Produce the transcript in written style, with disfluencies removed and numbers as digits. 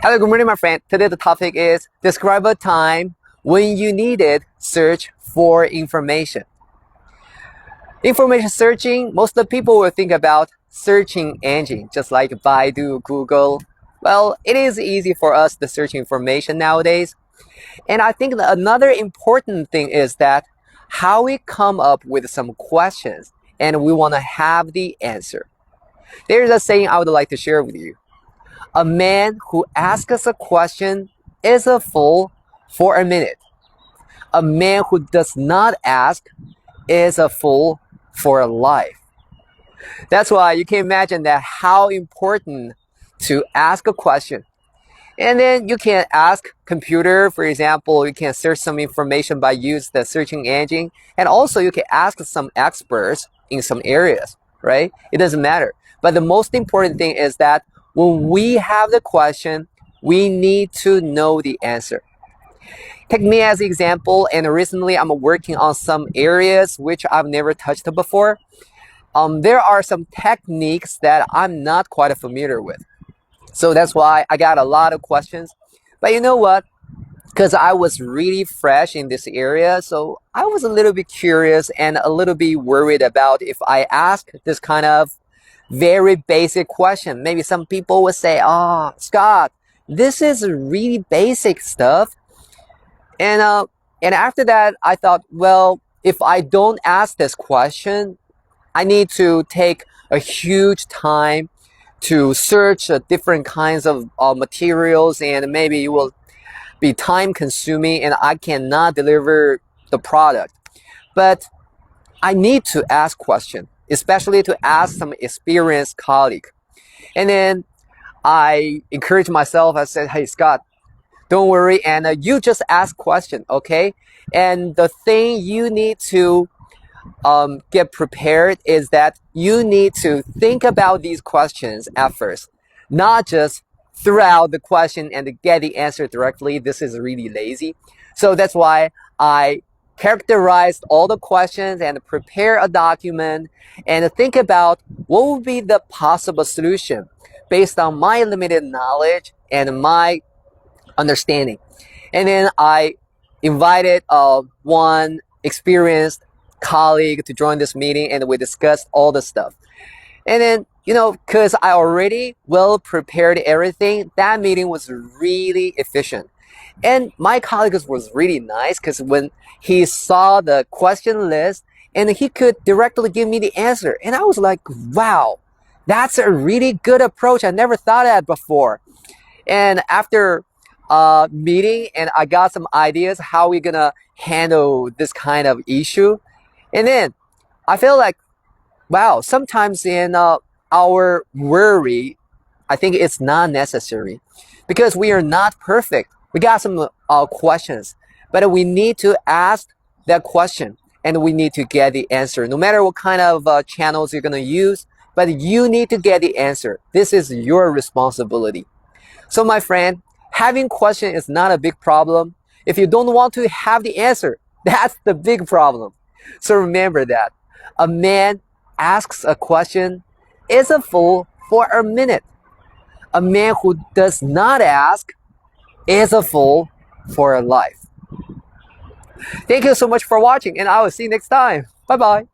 Hello, good morning, my friend. Today the topic is describe a time when you needed search for information. Information searching, most of the people will think about searching engine, just like Baidu, Google. Well, it is easy for us to search information nowadays. And I think that another important thing is that how we come up with some questions and we want to have the answer. There's a saying I would like to share with you. A man who asks us a question is a fool for a minute. A man who does not ask is a fool for a life. That's why you can imagine that how important to ask a question. And then you can ask computer, for example, you can search some information by use the searching engine. And also you can ask some experts in some areas, right? It doesn't matter. But the most important thing is that when we have the question, we need to know the answer. Take me as an example, and recently I'm working on some areas which I've never touched before. There are some techniques that I'm not quite familiar with. So that's why I got a lot of questions. But you know what? Because I was really fresh in this area, so I was a little bit curious and a little bit worried about if I ask this kind of very basic question. Maybe some people would say, "Oh, Scott, this is really basic stuff." And after that, I thought, well, if I don't ask this question, I need to take a huge time to search different kinds of materials, and maybe it will be time consuming and I cannot deliver the product. But I need to ask questions, especially to ask some experienced colleague. And then I encourage myself. I said, "Hey, Scott, don't worry, and you just ask question, okay? And the thing you need to get prepared is that you need to think about these questions at first, not just throw out the question and get the answer directly. This is really lazy. So that's why I characterized all the questions and prepare a document and think about what would be the possible solution based on my limited knowledge and my understanding. And then I invited one experienced colleague to join this meeting, and we discussed all the stuff. And then, because I already well prepared everything, that meeting was really efficient. And my colleague was really nice because when he saw the question list, and he could directly give me the answer. And I was like, wow, that's a really good approach. I never thought of that before. And after meeting, and I got some ideas how we're gonna handle this kind of issue. And then I feel like, wow, sometimes in our worry, I think it's not necessary because we are not perfect. We got some questions, but we need to ask that question and we need to get the answer. No matter what kind of channels you're going to use, but you need to get the answer. This is your responsibility. So my friend, having question is not a big problem. If you don't want to have the answer, that's the big problem. So remember that a man asks a question is a fool for a minute. A man who does not ask is a fool for a life. Thank you so much for watching, and I will see you next time. Bye bye.